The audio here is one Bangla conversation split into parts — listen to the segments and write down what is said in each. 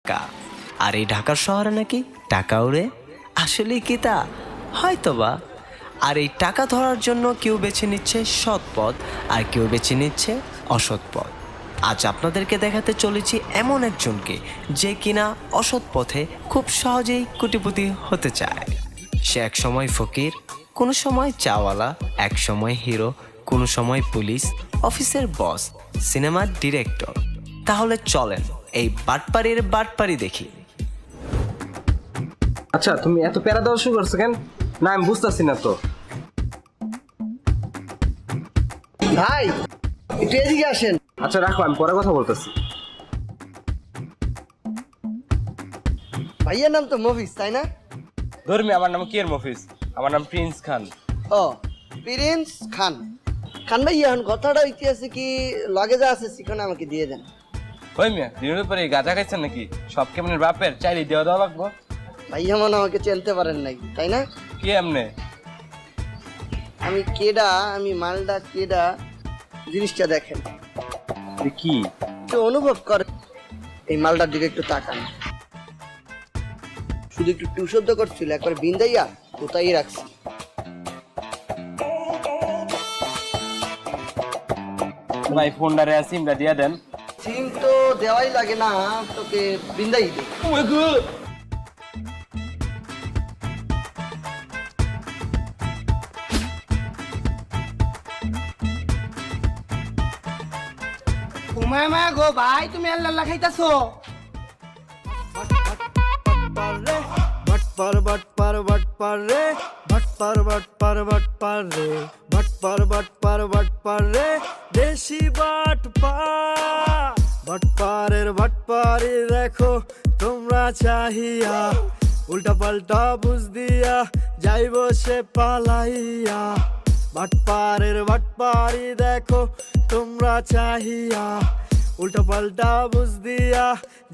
ধাক্কা। আর এই ঢাকার শহরে নাকি টাকা উড়ে, আসলে কি তা? হয়তোবা। আর এই টাকা ধরার জন্য কেউ বেছে নিচ্ছে সৎ পথ, আর কেউ বেছে নিচ্ছে অসৎ পথ। আজ আপনাদেরকে দেখাতে চলেছি এমন একজনকে যে কিনা অসৎ পথে খুব সহজেই কোটিপতি হতে চায়। সে এক সময় ফকির, কোনো সময় চাওয়ালা, এক সময় হিরো, কোনো সময় পুলিশ, অফিসের বস, সিনেমার ডিরেক্টর। তাহলে চলেন এই বাটপারি দেখি। আচ্ছা, তুমি এত প্যারা দেওয়া শুরু করছো কেন? না, আমি বুঝতেছি না তো। ভাই একটু এদিকে আসেন। আচ্ছা রাখো, আমি পরে কথা বলতেছি। ভাইয়ের নাম তো মফিজ, তাই না? ধর্মী, আমার নাম কি এর মফিজ? আমার নাম প্রিন্স খান। ও, প্রিন্স খান। খান ভাই, এখন কথাটা ইতিহাসে কি লগে যা আছে সেখানে আমাকে দিয়ে দেন। ওই মিয়া, দিনের পরে গাঁজা খাইছেন নাকি? সব কেমনের বাপের চাইলে দেওয়া দেওয়া লাগবো। ভাইয়া মনে আমাকে চিনতে পারেন নাই, তাই না? কি এমনে? আমি কেডা, আমি মালদা কেডা, জিনিসটা দেখেন, কি একটু অনুভব করে এই মালটার দিকে একটু তাকান। শুধু একটু টুসদ্দ করছিল, একবার বিন্দাইয়া কোথায় রাখছি। ভাই ফোনটা রে সিমটা দিয়া দেন। সিম তো দেওয়াই লাগে না, তোকে বিন্দাই দে। মা গো ভাই, তুমি আল্লাহ খাইতাছো? দেশি বাটপারের বাটপারি দেখো তোমরা চাহিয়া, উল্টা পাল্টা বুঝ দিয়া যাইব সে পালাইয়া। বাটপারের বাটপারি দেখো তোমরা চাহিয়া, উল্টা পাল্টা বুঝ দিয়া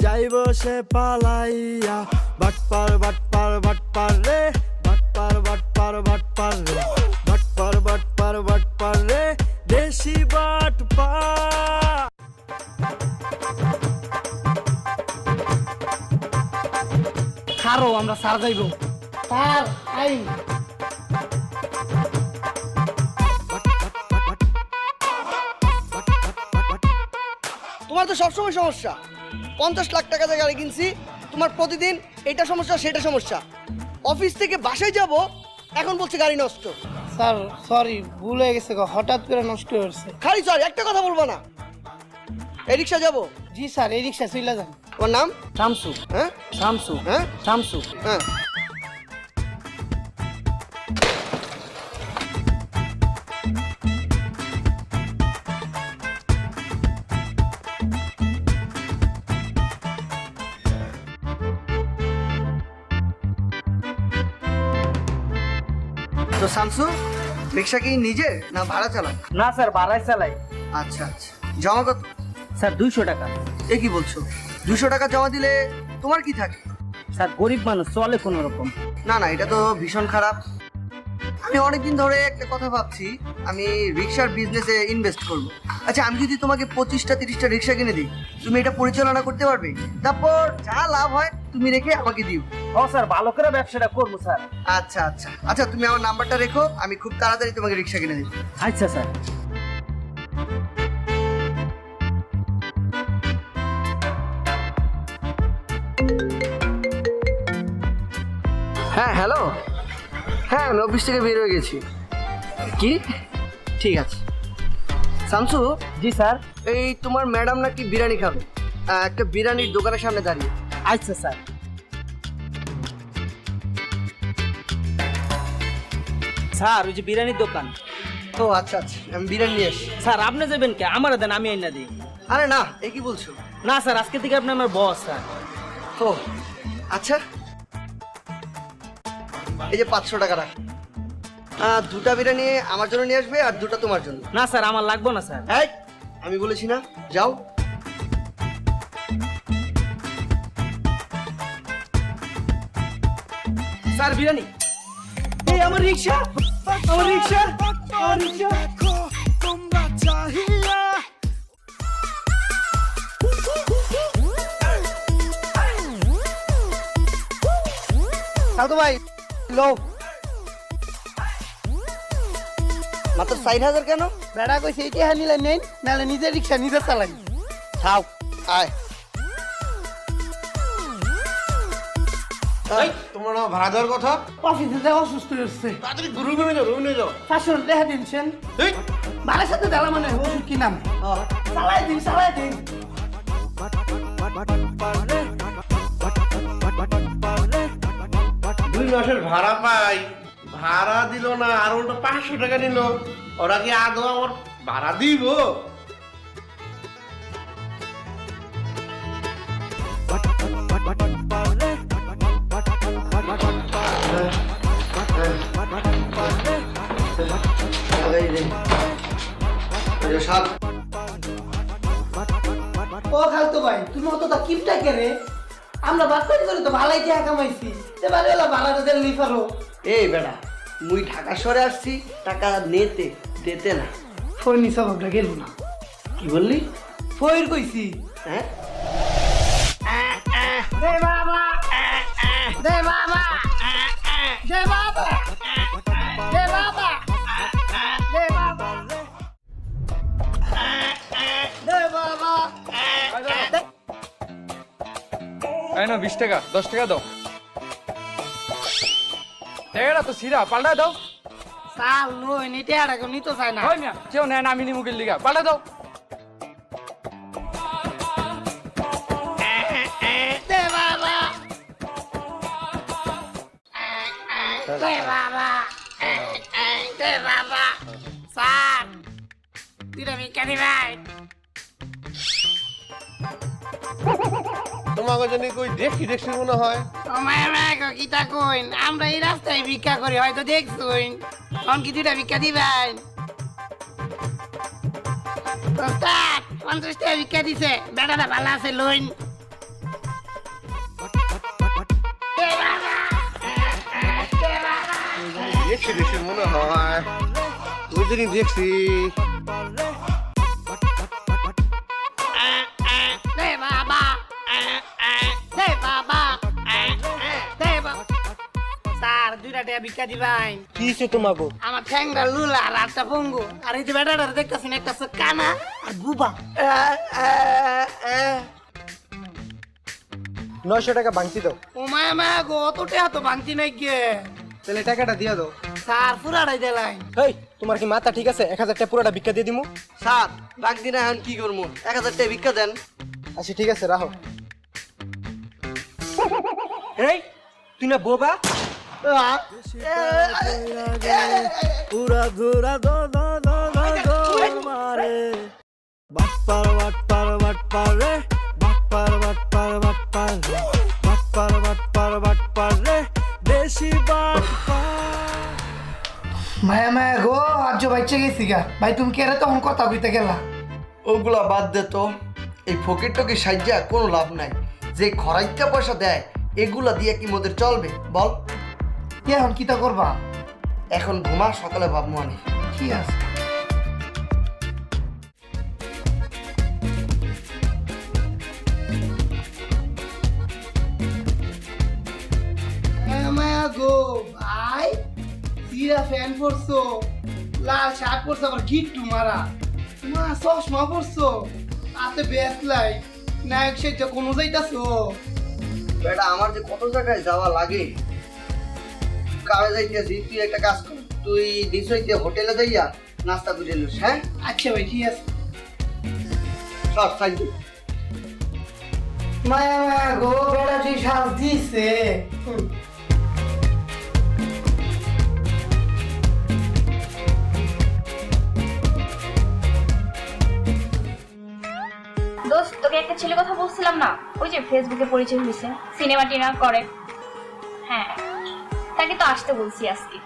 যাইব সে পালাইয়া। বাটপার বাটপার বাটপার রে, বাটপার বাটপার বাটপার রে, বাটপার বাটপার বাটপার রে, দেশি বাটপার। খারো, আমরা সার যাইব। সার আই তোমার তো সবসময় সমস্যা। 50 লাখ টাকা দিয়ে গাড়ি কিনছি, তোমার প্রতিদিন এটা সমস্যা সেটা সমস্যা। অফিস থেকে বাসায় যাব, এখন বলছে গাড়ি নষ্ট। স্যার সরি, ভুল হয়ে গেছে, হঠাৎ করে নষ্ট হয়েছে। খালি সরি, একটা কথা বলবো না। এই রিক্সা যাবো? জি স্যার, এই রিক্সা চলে যান। তোমার নাম? শামসু। হ্যাঁ শামসু। হ্যাঁ শামসু। হ্যাঁ। তো শামসু, রিক্সা কি নিজে না ভাড়া চালান? না স্যার, ভাড়ায় চালাই। আচ্ছা আচ্ছা, জমা কত? স্যার 200 টাকা। এ কি বলছো? 200 টাকা জমা দিলে তোমার কি থাকে? স্যার গরিব মানুষ, চলে কোনো রকম। না না, এটা তো ভীষণ খারাপ। আমি অনেকদিন ধরে একটা কথা ভাবছি, আমি রিক্সার বিজনেসে ইনভেস্ট করব। আচ্ছা, আমি যদি তোমাকে 25টা 30টা রিক্সা কিনে দিই, তুমি এটা পরিচালনা করতে পারবে? তারপর যা লাভ হয় তুমি রেখে আমাকে দিও। ও স্যার, ভালো করে ব্যবসাটা করবো স্যার। আচ্ছা আচ্ছা আচ্ছা, তুমি আমার নাম্বারটা রেখো, আমি খুব তাড়াতাড়ি তোমাকে রিক্সা কিনে দিই। আচ্ছা স্যার। হ্যাঁ হ্যালো, হ্যাঁ আমি অফিস থেকে বের হয়ে গেছি। কি? ঠিক আছে। শামসু। জি স্যার। এই তোমার ম্যাডাম নাকি বিরিয়ানি খাবে, একটা বিরিয়ানির দোকানের সামনে দাঁড়িয়ে। আচ্ছা স্যার। স্যার ওই যে বিরিয়ানির দোকান। ও আচ্ছা আচ্ছা, আমি বিরিয়ানি নিয়ে আসি। স্যার আপনি যাবেন কে? আমার দেন, আমি আইনা দিই। আরে না, এ কি বলছো? না স্যার, আজকে থেকে আপনি আমার বস স্যার। ও আচ্ছা, এই যে 500 টাকা রাখ। দুটা বিরিয়ানি আমার জন্য নিয়ে আসবে আর দুটা তোমার জন্য। না স্যার, আমার লাগবে না স্যার। এই, আমি বলেছি না, যাও। স্যার বিরিয়ানি। এই আমার রিক্সা, আমার রিক্সা, আমার রিক্সা। তোমরা চাহিয়া সালতো ভাই লো মাত্র 6000 কেন? বেড়া কইছে এইটা হানিলে নেন নালে নিজে রিক্সা নিজে চালাই। থাও আয়। তোমার ভাড়া দেওয়ার কথা অফিসে যা অসুস্থ হচ্ছে তাড়াতাড়ি রুমে যাও 500 টাকা দিনছেন ভাড়ার সাথে দিলাম মানে ওষুধ কি নাম চালাই দিন 2 মাসের ভাড়া পাই, ভাড়া দিল না আর ওটা 500 টাকা নিল। ওরা কি আদৌ আমার ভাড়া দিব? ও খালতো ভাই তুমি অত তা কিপটা কেরে আমরা বাদ করে তো ভালাই টাকা কামাইছি এবারে এলা ভাড়াটা দিলে লিফারো এই বেড়া মুই ঢাকা শহরে আসছি টাকা নিতে দিতে না। ফোন নি সবটা গেল না কি বললি? ফইর কইছি হ্যাঁ দে বাবা দে বাবা দে বাবা দে বাবা দে বাবা দে বাবা এই না 20 টাকা 10 টাকা দাও। টাকাটা তো সিরা পাল্টা দাও। সাল লই নি টাকা কোন নিতে চায় না হয় না কেউ নেয় না আমি নিমুকের লিগা পাল্টা দাও। দে বাবা দে বাবা দে বাবা স্যার তুই আমি কেন ভাই তোমাকে জানি কই দেখছি মনে হয়। তোমার মাগো কিতা কইন আমরা এই রাস্তায় ভিক্ষা করি হয়তো দেখছুন কোন কি দুইটা ভিক্ষা দিবেন ওস্তাদ 50 টাকা ভিক্ষা দিছে বেটাটা ভালো আছে লইন দেখছি মনে হয়। ওই জানি দেখছি। দে বাবা দে বাবা দে বাবা স্যার দুইটা টাকা ভিক্ষা দিবেন কিছে তোমাকে? আমার ঠ্যাংটা লুলা আর একটা পঙ্গু আর এই যে বেটাটা দেখতেছেন একটা আছে কানা আর বুবা 900 টাকা বাংতি দাও। ও মায়া মায়া গো অত টাকা তো ভাঙতি নাই গে তাহলে টাকাটা দিয়ে দাও। স্যার পুরাটাই দিলাই হেই তোমার কি মাথা ঠিক আছে? 1000 টাকা পুরোটা ভিক্ষা দিয়ে দিমু। স্যার ডাক দিন এখন কি করবো? 1000 টাকা ভিক্ষা দেন। আচ্ছা ঠিক আছে রাখো। এই তুই না বোবা? পুরা ধুরা দো দো দো দো দো মারে বাটপার রে বাটপার রে দেশি বাটপার। মায়া মায়া গো আজ বাইচে গেছি গা ভাই তুমি কেরে তখন কথা কইতে গেলা ওগুলা বাদ দে তো। এই ফকির টকি সাইজা কোনো লাভ নাই। যে খরাইটা পয়সা দেয় এগুলা দিয়ে কি মোদের চলবে বল? এখন কিতা করবা? এখন ঘুমা, সকালে ভাবমু আনি। ঠিক আছে মায়া মায়া গো ভাই সিরা ফ্যান পরছো লাল শার্ট পরছো আবার গিট্টু মারা মা চশমা পরছো হাতে বেস লাই নায়ক সেটা কোনো যাইতাছো বেটা আমার যে কত জায়গায় যাওয়া লাগে, কামে যাইতেছি। তুই একটা কাজ কর, তুই দিছইতে হোটেলে যাইয়া নাস্তা করে নিস। হ্যাঁ আচ্ছা ভাই ঠিক আছে সব সাইজ। মায়া মায়া গো বেড়া তুই সাজ দিছে দোস্ত তোকে একটা ছেলে কথা বলছিলাম না, ওই যে ফেসবুকে পরিচয় হয়েছে, সিনেমা টিনা করে। হ্যাঁ তাকে তো আসতে বলছি আজকে,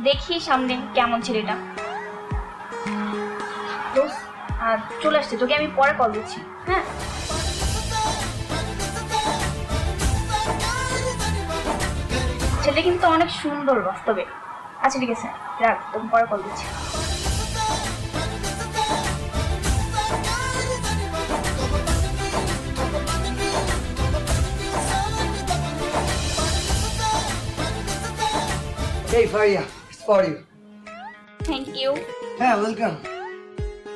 দেখি সামনে কেমন ছেলেটা। দোস্ত আর চলে আসছে, তোকে আমি পরে কল দিচ্ছি। হ্যাঁ ছেলে কিন্তু অনেক সুন্দর বাস্তবে। আচ্ছা ঠিক আছে রাখ, তোকে পরে কল দিচ্ছি। এই Faria, it's for you. Thank you. হ্যাঁ, ওয়েলকাম।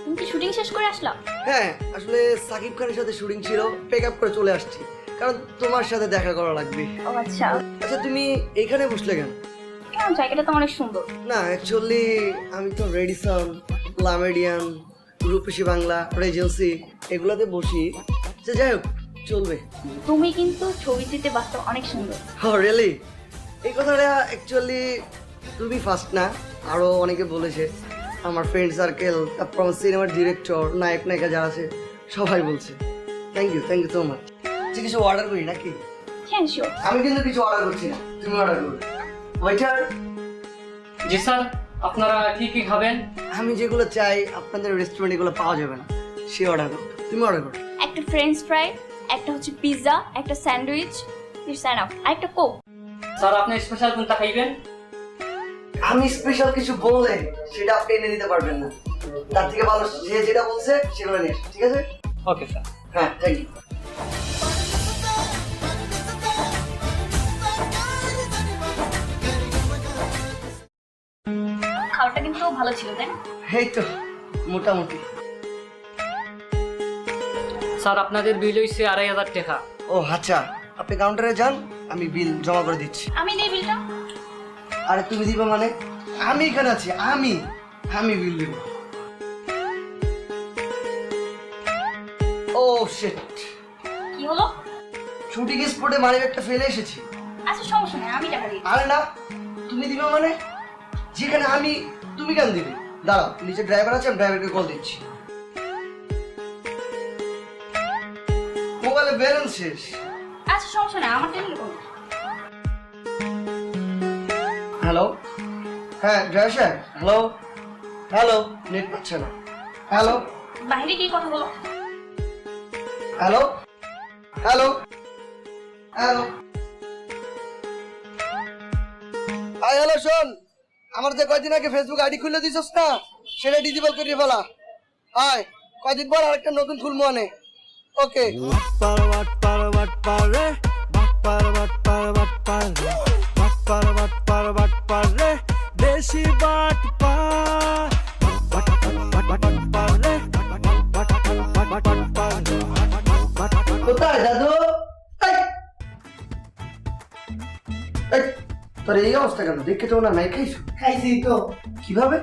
তুমি কি শুটিং শেষ করে আসলা? হ্যাঁ, আসলে সাকিব খানের সাথে শুটিং ছিল, পেক আপ করে চলে আসছি, কারণ তোমার সাথে দেখা করা লাগবে। ও আচ্ছা। আচ্ছা, তুমি এখানে বসলে কেন? কেন, জায়গাটা তো অনেক সুন্দর। না, অ্যাকচুয়ালি আমি তো রেডিসন, লামেডিয়ান, রূপসী বাংলা, রেজেন্সি এগুলাতে বসি। আচ্ছা, যাই হোক, চলবে। তুমি কিন্তু ছবিটিতে বাস্তব অনেক সুন্দর। ও রিয়েলি? এই কথাটা অ্যাকচুয়ালি তুমি ফার্স্ট না, আরও অনেকে বলেছে, আমার ফ্রেন্ড সার্কেল, তারপর আমার সিনেমার ডিরেক্টর, নায়ক নায়িকা যারা আছে সবাই বলছে। Thank you so much. আচ্ছা, কিছু অর্ডার করি নাকি? হ্যাঁ শিওর। আমি কিন্তু কিছু অর্ডার করছি না, তুমি অর্ডার করো। ওয়েটার। জি স্যার, আপনারা কি কি খাবেন? আমি যেগুলো চাই আপনাদের রেস্টুরেন্টে এগুলো পাওয়া যাবে না, সে অর্ডার করো, তুমি অর্ডার করো। একটা ফ্রেঞ্চ ফ্রাই, একটা হচ্ছে পিৎজা, একটা স্যান্ডউইচ, ইটস এনাফ, আর একটা কোক। স্যার আপনি স্পেশাল কোনটা খাইবেন? আমি স্পেশাল কিছু বললে সেটা আপনি এনে দিতে পারবেন না, তার থেকে ভালো যে যেটা বলছে সেগুলো নিয়ে এসো, ঠিক আছে? Okay sir. হ্যাঁ, থ্যাংক ইউ। খাবারটা কিন্তু ভালো ছিল, তাই না? এই তো মোটামুটি। স্যার আপনাদের বিল হইছে 2500 টাকা। ও আচ্ছা, আপনি কাউন্টারে যান, আমি বিল জমা করে দিচ্ছি। আমি নেই বিলটা। আরে তুমি দিবা মানে? আমি এখানে আছি, আমি বিল দেব। ও শিট, কি হলো? শুটিং স্পটে মানি ব্যাগটা ফেলে এসেছি। আচ্ছা সমস্যা নেই, আমি টাকা দিই। আরে না, তুমি দিবা মানে? যেখানে আমি, তুমি কেন দিবে? দাঁড়াও, নিচে ড্রাইভার আছে, আমি ড্রাইভারকে কল দিচ্ছি। মোবাইলে ব্যালেন্স শেষ। আচ্ছা সমস্যা নেই, আমার টেবিলে করুন। হ্যালো, হ্যাঁ ড্রাইভার সাহেব, হ্যালো হ্যালো, নেট পাচ্ছে না। হ্যালো বাইরে গিয়ে কথা বলো। Hello hello hello, I hello, শোন, আমার যে কয়দিন আগে ফেসবুক আইডি খুলে দিছস না, সেটা ডিজেবল করিয়ে ফেলা। আয়, কয়দিন পর আরেকটা নতুন খুলবো আনে। ওকে। কোথায় দাদু? এই, এই, তোর এই অবস্থা কেন? দেখে তো না নাই খাইছো? খাইছি তো। কিভাবে?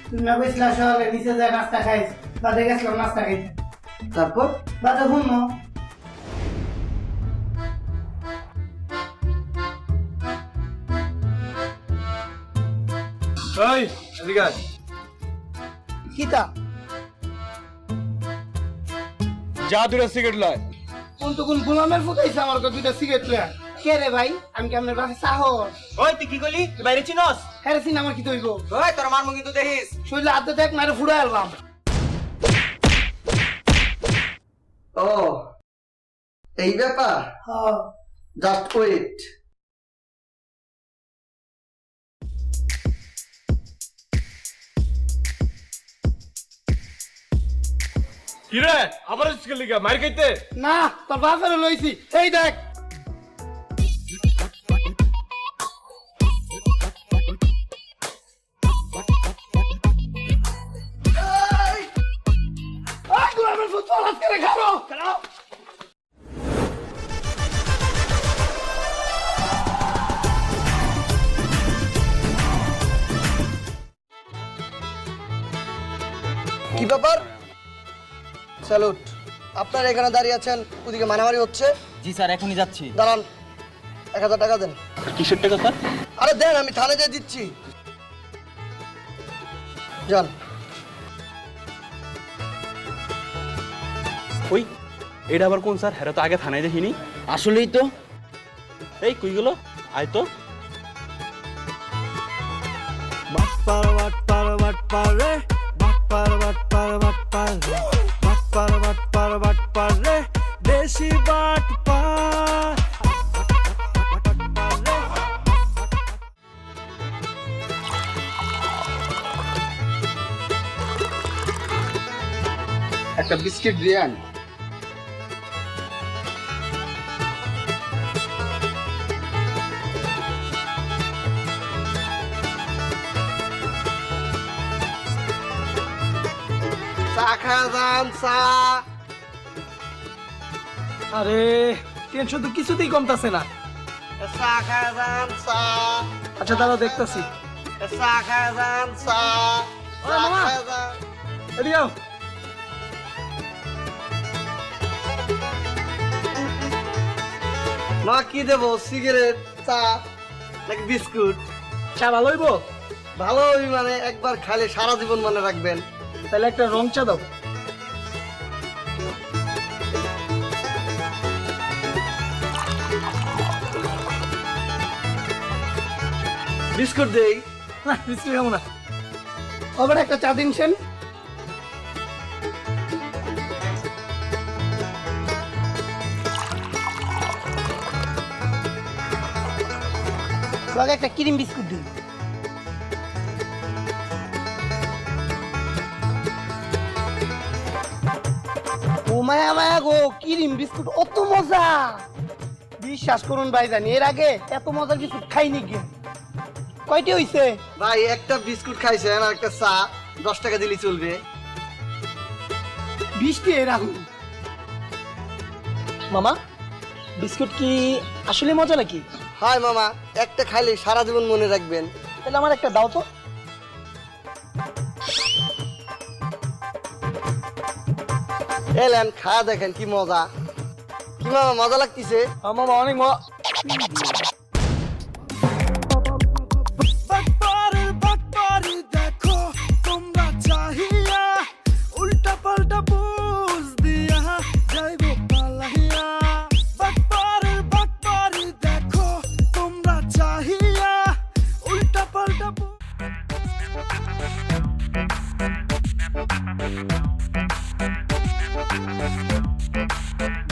তুমি না কইছিলা সকালে নিচে যায় নাস্তা খাইছ, বাদে গেছিলাম নাস্তা খাইতে, তারপর? বাদে শুনো ওই এদিকে আয়। কিতা যা দুটা সিগারেট লয়। কোন তো কোন গোলামের ফুটাইছে আমার কাছে দুইটা সিগারেট লয়া। কে রে ভাই? আমি কি আপনার কাছে সাহস? ওই তুই কি করলি? তুই বাইরে চিনস? হ্যাঁ সিন আমার কি তৈব? ওই তোর মারমু কিন্তু দেখিস। শরীরে হাতে দেখ মারে ফুড়াই আলবাম। ও, এই ব্যাপার? হ্যাঁ জাস্ট ওয়েট। কি রে, আবার স্কুল লিগা মার খাইতে? না, তোর বাপের লইছি, এই দেখ। গোলামের ফুট পালাস করে খাবো। কি ব্যাপার? স্যালুট। আপনার এখানে দাঁড়িয়ে আছেন, ওদিকে মারামারি হচ্ছে। জি স্যার, এখনই যাচ্ছি। দাঁড়ান, 1000 টাকা দেন। কিসের টাকা স্যার? আরে দেন, আমি থানায় যেয়ে দিচ্ছি। যান। ওই এটা আবার কোন স্যার? হ্যাঁ তো আগে থানায় দেখিনি। আসলেই তো। এই কই গেল? আয় তো। দেশি বাট একটা বিস্কিট দিয়ে আন। চা খাওয়া যান চা। আরে টেনশন তো কিছুতেই কমতাছে না। চা খাওয়া যান চা। আচ্ছা দাঁড়াও দেখতেছি। চা খাওয়া যান চা। চা খাওয়া যান। এদিকে আও। মা কি দেবো, সিগারেট, চা নাকি বিস্কুট? চা ভালো হইব? ভালোই মানে একবার খাইলে সারা জীবন মনে রাখবেন। তাহলে একটা রং চা দাও। বিস্কুট দেই। না বিস্কুট খাবো না। আবার একটা চা দিনছেন। লগে একটা ক্রিম বিস্কুট দিন। ও মায়া মায়া গো, ক্রিম বিস্কুট অত মজা! বিশ্বাস করুন ভাইজান, এর আগে এত মজার বিস্কুট খাইনি গে। কয়টি হইছে? ভাই একটা বিস্কুট খাইছেন আর একটা চা 10 টাকা দিলেই চলবে। 20টি এরকম। মামা বিস্কুট কি আসলে মজা নাকি? হাই মামা, একটা খাইলে সারা জীবন মনে রাখবেন। তাহলে আমার একটা দাও তো। এলেন খাওয়া দেখেন কি মজা। কি মামা মজা লাগতেছে? মামা অনেক মজা।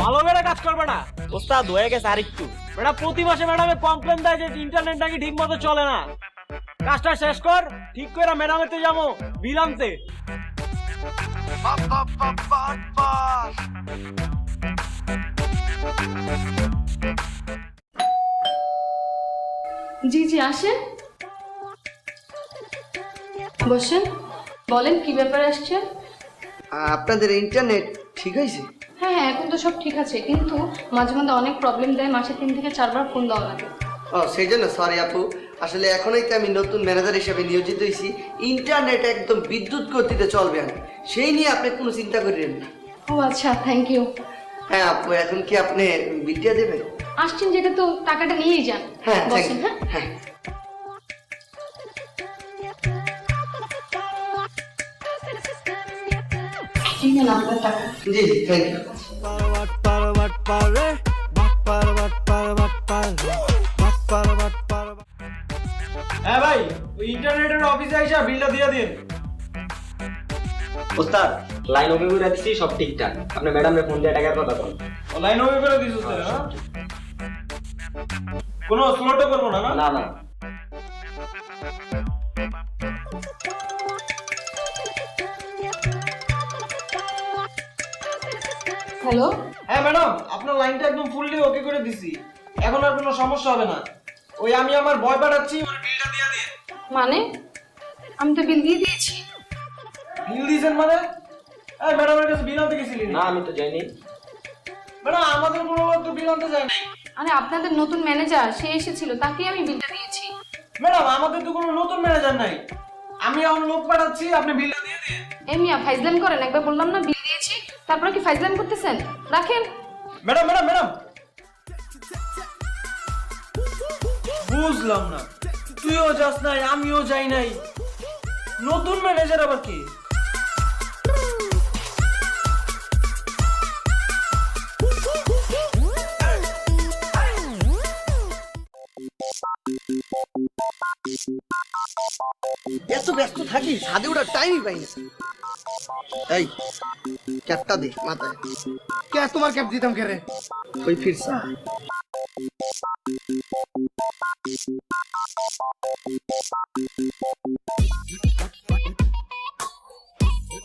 ভালো করে কাজ করবে না ওস্তাদ, হয়ে গেছে আরেকটু। বেটা প্রতি মাসে ম্যাডামে কমপ্লেন দেয় যে ইন্টারনেট নাকি ঠিক মতো চলে না। কাজটা শেষ কর, ঠিক করে ম্যাডামেতে যাবো বিল আনতে। জি জি আসেন, বসেন, বলেন কি ব্যাপারে আসছেন? আপনাদের ইন্টারনেট ঠিক হয়েছে? হ্যাঁ হ্যাঁ, এখন তো সব ঠিক আছে, কিন্তু মাঝে মধ্যে অনেক প্রবলেম দেয়, মাসে 3 থেকে 4 বার ফোন দেওয়া লাগে। ও সেই জন্য সরি আপু, আসলে এখনই তো আমি নতুন ম্যানেজার হিসেবে নিয়োজিত হয়েছি। ইন্টারনেট একদম বিদ্যুৎ গতিতে চলবে, আমি সেই নিয়ে আপনি কোনো চিন্তা করেন না। ও আচ্ছা, থ্যাংক ইউ। হ্যাঁ আপু, এখন কি আপনি বিলটা দেবেন? আসছেন যেটা তো টাকাটা নিয়েই যান। হ্যাঁ বসেন। হ্যাঁ হ্যাঁ ঠিক আছে, আপনার টাকা। জি জি থ্যাংক ইউ। হ্যাঁ ভাই, ওই ইন্টারনেটের অফিসে আইসা বিলটা দিয়ে দিন। ওস্তাদ লাইন ওকে করে দিছি, সব ঠিকঠাক। আপনি ম্যাডামরে ফোন দিয়ে টাকার কথা বলুন। লাইন ওকে করে দিছিস তো, হ্যাঁ? কোনো স্লটও করবো না না? না না। হ্যালো, হ্যাঁ ম্যাডাম, আপনার লাইনটা একদম ফুললি ওকে করে দিছি। এখন আর কোনো সমস্যা হবে না। ওই আমি আমার বয় পাঠাচ্ছি, ওর বিলটা দিয়ে দিন। মানে আমি তো বিল দিয়ে দিয়েছি। বিল দিয়েছেন মানে? এই ম্যাডামের কাছে বিল আনতে গেছিলি না আমি তো যাইনি। ম্যাডাম, আমাদের কোনো লোক তো বিল আনতে যায় নাই। আরে আপনাদের নতুন ম্যানেজার সে এসেছিল, তাকেই আমি বিলটা দিয়েছি। ম্যাডাম, আমাদের তো কোনো নতুন ম্যানেজার নাই। আমি এখন লোক পাঠাচ্ছি, আপনি বিলটা দিয়ে দিন। এমনিয়া ফাইজলাম করেন, একবার বললাম না বিল দিয়েছি, তারপরে কি ফাইজলাম করতেছেন? রাখেন। ম্যাডাম ম্যাডাম ম্যাডাম, বুঝলাম না, তুইও যাস নাই আমিও যাই নাই, নতুন ম্যানেজার আবার কি? এত ব্যস্ত থাকি ছাদে ওঠার টাইমই পাই না। এই ক্যাপটা দে মাথায়। কে তোমার ক্যাপ দিতাম কে রে? ওই ফিরসা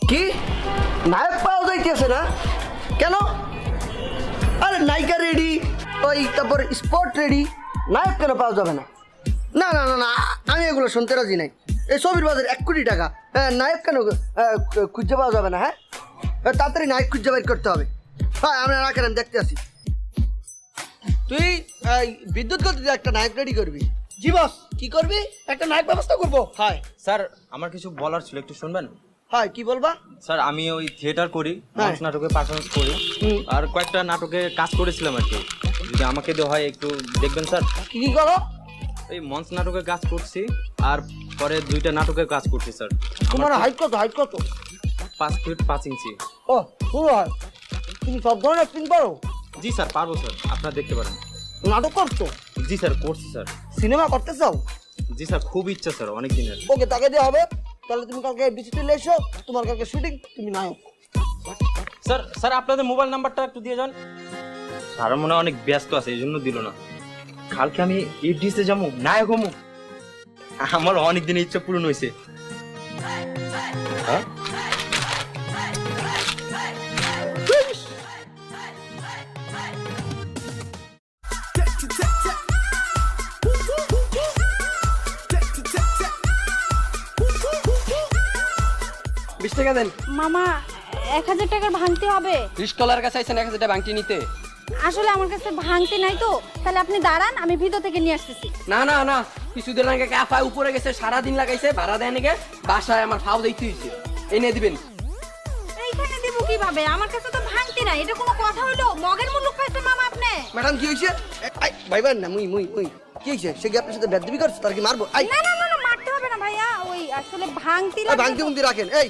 কি নায়ক পাওয়া যাইতেছে না কেন? আরে নায়িকা রেডি, ওই তারপর স্পট রেডি, নায়ক কেন পাওয়া যাবে না? না না না না, আমি এগুলো শুনতে রাজি নাই। এই ছবির বাজার 1 কোটি টাকা। নায়ক কেন খুঁজে পাওয়া যাবে না? হ্যাঁ, তাড়াতাড়ি নায়ক খুঁজে বের করতে হবে। হ্যাঁ, আমরা রাখেন, আমি দেখতে আসি। তুই বিদ্যুৎ গতিতে একটা নায়ক রেডি করবি। জি বস, কি করবি? একটা নায়ক ব্যবস্থা করবো। হয় স্যার আমার কিছু বলার ছিল, একটু শুনবেন? হয়, কি বলবা? স্যার আমি ওই থিয়েটার করি, হ্যাঁ। মঞ্চ নাটকে পারফরমেন্স করি, আর কয়েকটা নাটকে কাজ করেছিলাম আর কি। যদি আমাকে দেওয়া হয় একটু দেখবেন স্যার। কি কি করো? এই মঞ্চ নাটকে কাজ করছি, আর পরে 2টা নাটকে কাজ করছি স্যার। তোমার হাইট কত? হাইট কত? 5 ফিট 5 ইঞ্চি। ও, পুরো হয়। তুমি সব ধরনের অ্যাক্টিং পারো? জি স্যার, পারবো স্যার, আপনারা দেখতে পারেন। নাটক করছো? জি স্যার, করছি স্যার। সিনেমা করতে চাও? জি স্যার, খুব ইচ্ছা স্যার, অনেক দিনের। ওকে, তাকে দিয়ে হবে। তাহলে তুমি কালকে বিসি চলে এসো, তোমার কালকে শুটিং, তুমি নায়ক। স্যার স্যার আপনাদের মোবাইল নাম্বারটা একটু দিয়ে যান। স্যার মনে হয় অনেক ব্যস্ত আছে, এই জন্য দিল না। কালকে আমি ইডিসে যাবো, নায়ক হমু। আমার অনেক দিনের ইচ্ছা পূরণ হয়েছে। হ্যাঁ, মামা 1000 টাকার ভাঙতে হবে। রিস্কলার কাছে আইছেন 1000 টাকা ভাঙটি নিতে? আসলে আমার কাছে ভাঙতে নাই তো, তাহলে আপনি দাঁড়ান, আমি ভিতর থেকে নিয়ে আসতেছি। না না না, কিছুদিন আগে কাফা উপরে গেছে, সারাদিন লাগাইছে, ভাড়া দেয় নাকি, বাসায় আমার ফাও দিতে হয়েছে, এনে দিবেন। এইখানে দিব কিভাবে? আমার কাছে তো ভাঙতে নাই, এটা কোনো কথা হলো? মগের মুলুক পাইছে মামা আপনি। ম্যাডাম, কি হয়েছে? ভাই ভাই না, মুই কি হয়েছে? সে কি আপনার সাথে বেদবি করছে? তার কি মারবো? না না না না, মারতে হবে না ভাইয়া, ওই আসলে ভাঙতি ভাঙতি লাগে। বুন্দি রাখেন। এই,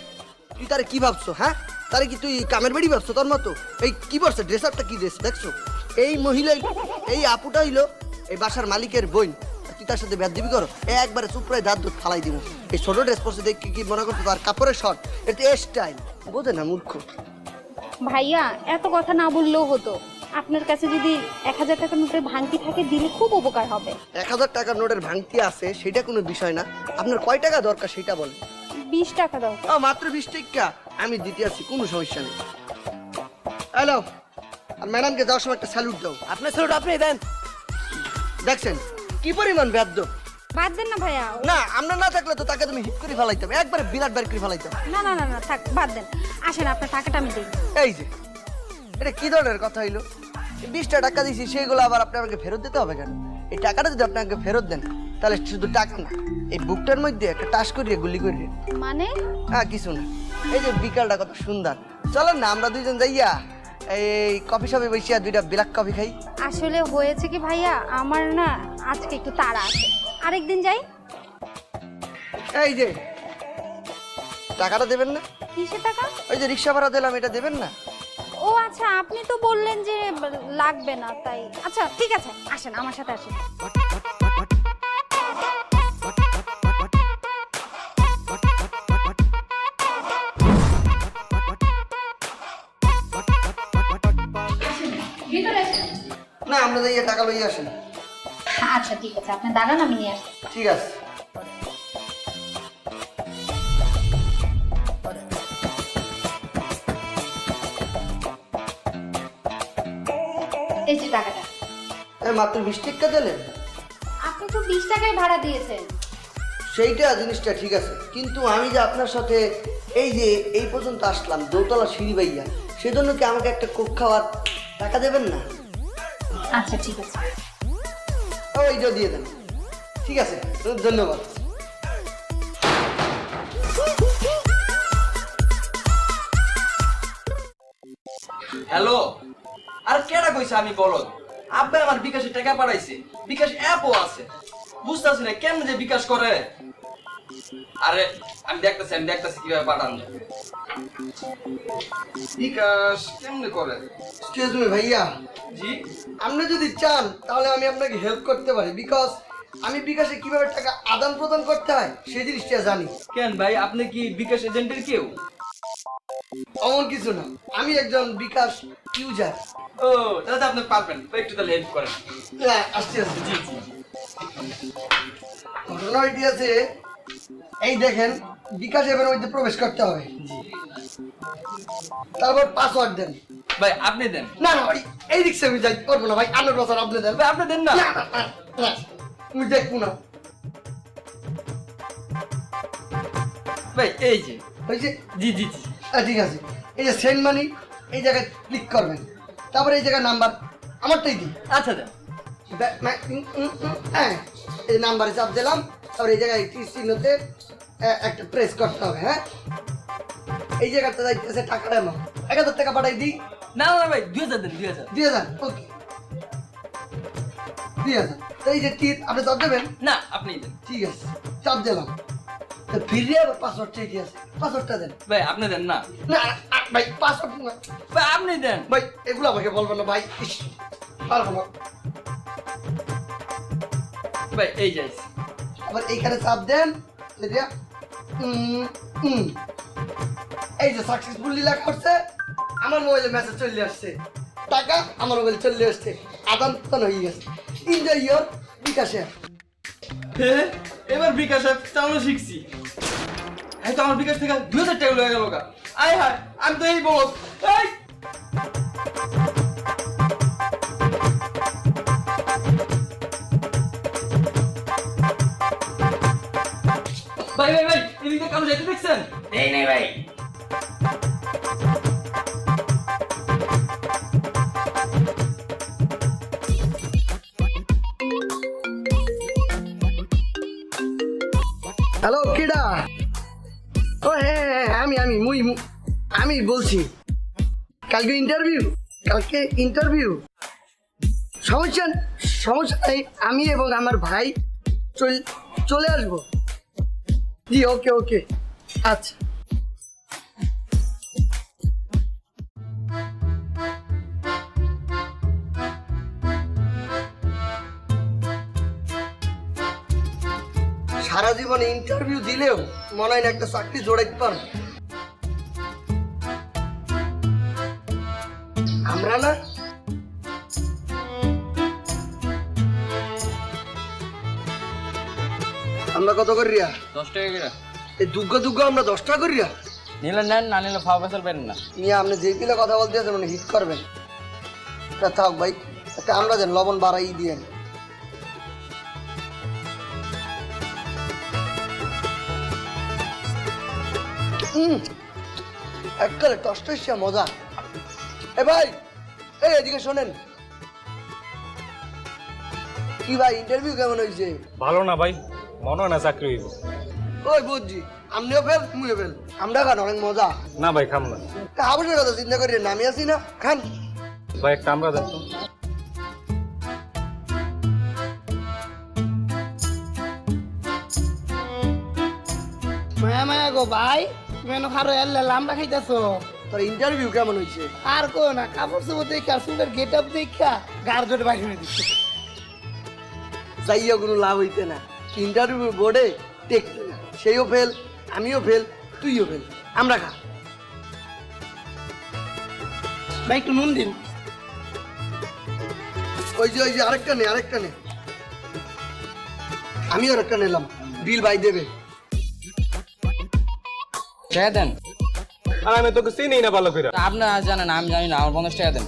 তুই তারে কি ভাবছো? হ্যাঁ, তারে কি তুই কামের বাড়ি ভাবছো তোর মতো? এই কি বলছে? ড্রেস আপটা কি ড্রেস দেখছো? এই মহিলা, এই আপুটা হইলো এই বাসার মালিকের বোন। তুই তার সাথে বেদবি করো? একবারে চুপড়ায় দাঁত দুধ ফালাই দিব। এই ছোট ড্রেস পরছে দেখি কি মনে করছো তার কাপড়ের শর্ট? এটা স্টাইল বোঝে না, মূর্খ। ভাইয়া এত কথা না বললেও হতো, আপনার কাছে যদি 1000 টাকার নোটের ভাঙতি থাকে দিলে খুব উপকার হবে। 1000 টাকার নোটের ভাঙতি আছে, সেটা কোনো বিষয় না। আপনার কয় টাকা দরকার সেটা বলেন। 20 টাকা দাও। মাত্র 20 টাকা আমি দিতে আসছি, কোনো সমস্যা নেই। হ্যালো, আর ম্যাডামকে যাওয়ার সময় একটা স্যালুট দাও। আপনার স্যালুট আপনি দেন। দেখছেন কি পরিমাণ বাদ্য? বাদ দেন না ভাইয়া। না, আমরা না থাকলে তো তাকে তুমি হিট করে ফেলাইতে হবে, একবারে বিরাট বার করে ফেলাইতে হবে। না না না না, থাক, বাদ দেন। আসেন, আপনার টাকাটা আমি দিই। এই যে, এটা কি ধরনের কথা হইলো? 20টা টাকা দিয়েছি, সেইগুলো আবার আপনি আমাকে ফেরত দিতে হবে কেন? এই টাকাটা যদি আপনাকে ফেরত দেন, তাহলে শুধু টাকা না, এই বুকটার মধ্যে একটা টাস করিয়ে গুলি করিয়ে। মানে? হ্যাঁ, কিছু না। এই যে বিকালটা কত সুন্দর, চলেন না আমরা দুইজন যাইয়া এই কফি শপে বসিয়া 2টা ব্ল্যাক কফি খাই। আসলে হয়েছে কি ভাইয়া, আমার না আজকে একটু তাড়া আছে, আরেকদিন যাই। এই যে টাকাটা দেবেন না? কিসের টাকা? ওই যে রিক্সা ভাড়া দিলাম, এটা দেবেন না? ও আচ্ছা, আপনি তো বললেন যে লাগবে না, তাই। আচ্ছা ঠিক আছে, আসেন আমার সাথে আসেন। ভিতরে আসেন। না, আমরা যাইয়া টাকা লইয়া আসেন। আচ্ছা ঠিক আছে, আপনি দাঁড়ান, আমি নিয়ে আসছি। ঠিক আছে। এই যে টাকাটা। মাত্র 20 টাকা দিলেন? আপনি তো 20 টাকায় ভাড়া দিয়েছেন। সেইটা জিনিসটা ঠিক আছে, কিন্তু আমি যে আপনার সাথে এই যে এই পর্যন্ত আসলাম দোতলা সিঁড়ি বাইয়া, সেজন্য কি আমাকে একটা কোক খাওয়ার টাকা দেবেন না? আচ্ছা ঠিক আছে। ওইটা দিয়ে দেন। ঠিক আছে, ধন্যবাদ। হ্যালো, আর কেডা কইছে আমি বলদ? আব্বা আমার বিকাশে টাকা পাঠাইছে, বিকাশ অ্যাপও আছে, বুঝতেছি না কেমনে যে বিকাশ করে। আরে আমি দেখতেছি কিভাবে পাঠান যায়। বিকাশ কেমনে করে? এক্সকিউজ মি ভাইয়া, জি, আপনি যদি চান তাহলে আমি আপনাকে হেল্প করতে পারি, বিকজ আমি বিকাশে কিভাবে টাকা আদান প্রদান করতে হয় সেই জিনিসটা জানি। কেন ভাই, আপনি কি বিকাশ এজেন্টের কেউ? এমন কিছু না, আমি একজন বিকাশ ইউজার। ও, তাহলে তো আপনি পারবেন, তো একটু তাহলে হেল্প করেন। আসছে আসছে। জি, ঘটনা এটি আছে, এই দেখেন বিকাশ অ্যাপের মধ্যে প্রবেশ করতে হবে, তারপর পাসওয়ার্ড দেন। ভাই আপনি দেন। না না ভাই, এই রিক্সা আমি যাই পারবো না ভাই, আপনার পাসওয়ার্ড আপনি দেন। ভাই আপনি দেন না। না, তুমি দেখবো না। ভাই এই যে হয়েছে? জি জি জি ঠিক আছে, এই যে সেন্ড মানি এই জায়গায় ক্লিক করবেন, তারপরে এই জায়গায় নাম্বার আমারটাই দিই। আচ্ছা দেন। হ্যাঁ, এই নাম্বারে চাপ দিলাম, তারপরে এই জায়গায় চিহ্নতে একটা প্রেস করতে হবে। হ্যাঁ, এই জায়গাটা যাইতেছে টাকাটা অ্যামাউন্ট 1000 টাকা পাঠাই দিই। না না ভাই 2000 দেন 2000। 2000, ওকে 2000। তো এই যে তীর আপনি চাপ দেবেন? না আপনি দেন। ঠিক আছে, চাপ দিলাম। তো ফিরে আবার পাসওয়ার্ডটা কি আছে? পাসওয়ার্ডটা দেন। ভাই আপনি দেন না। না ভাই, পাসওয়ার্ড না ভাই আপনি দেন। ভাই, এগুলো আমাকে বলবেন না ভাই, ইস, পারবো না। ভাই এই যাইছে। আবার এইখানে চাপ দেন, এটা এই যে সাকসেসফুলি লেখা করছে, আমার মোবাইলে মেসেজ চলে আসছে, টাকা আমার মোবাইলে চলে আসছে, আদান প্রদান হয়ে গেছে। এনজয় ইয়োর বিকাশে। এবার বিকাশ চালানো শিখছি। এই তো আমার বিকাশ থেকে 2000 টাকা লয়ে গেল গা। আয় হায়, আমি তো এই বলত। এই ভাই ভাই ভাই, এদিকে কারো যাইতে দেখছেন? এই নেই ভাই। হ্যালো, কিডা? ও হ্যাঁ হ্যাঁ, আমি বলছি, কালকে ইন্টারভিউ। সমস্যা নেই, আমি এবং আমার ভাই চলে আসবো। জি ওকে ওকে, আচ্ছা। সারা জীবনে ইন্টারভিউ দিলেও মনে হয় না একটা চাকরি জোড়াইতে পারবো আমরা না। আমরা কত করিয়া? 10 টাকা করে এই দুগ্গা আমরা 10 টাকা করিয়া নিলে নেন, না নিলে ফাও ফেসাল পেন না। নিয়ে আপনি যে পিলে কথা বলতে আছেন মানে হিট করবেন। তা থাক ভাই, একটা আমরা দেন, লবণ বাড়াই দিয়েন। এককালে টস্টসিয়া মজা। এ ভাই, এই এদিকে শোনেন। কি ভাই, ইন্টারভিউ কেমন হয়েছে? ভালো না ভাই, মনে হয় না চাকরি হইব। ওই বুঝছি, আপনিও ফেল তুমিও ফেল, আমরা খান অনেক মজা। না ভাই, খাম না আবশ্যক কথা চিন্তা করি, নামি আসি না, খান। ভাই, একটা আমরা দেন তো। মায়া মায়া গো ভাই, তুমি এনে খারো এলে লামড়া খাইতেছো। তোর ইন্টারভিউ কেমন হয়েছে? আর কো না, কাপড় চোপড় দেখা, চুলের গেট আপ দেখা গার জোটে বাইরে দিচ্ছে। যাইয়া কোনো লাভ হইতে না, ইন্টারভিউ বোর্ডে টেকতে না, সেইও ফেল, আমিও ফেল, তুইও ফেল, আমরা খা। ভাই একটু নুন দিন। ওই যে আরেকটা নে, আমিও আরেকটা নিলাম, বিল ভাই দেবে। টাকা দেন। আর আমি তোকে চিনি না ভালো করে। আপনি জানেন, আমি জানি না, আমার 50 টাকা দেন।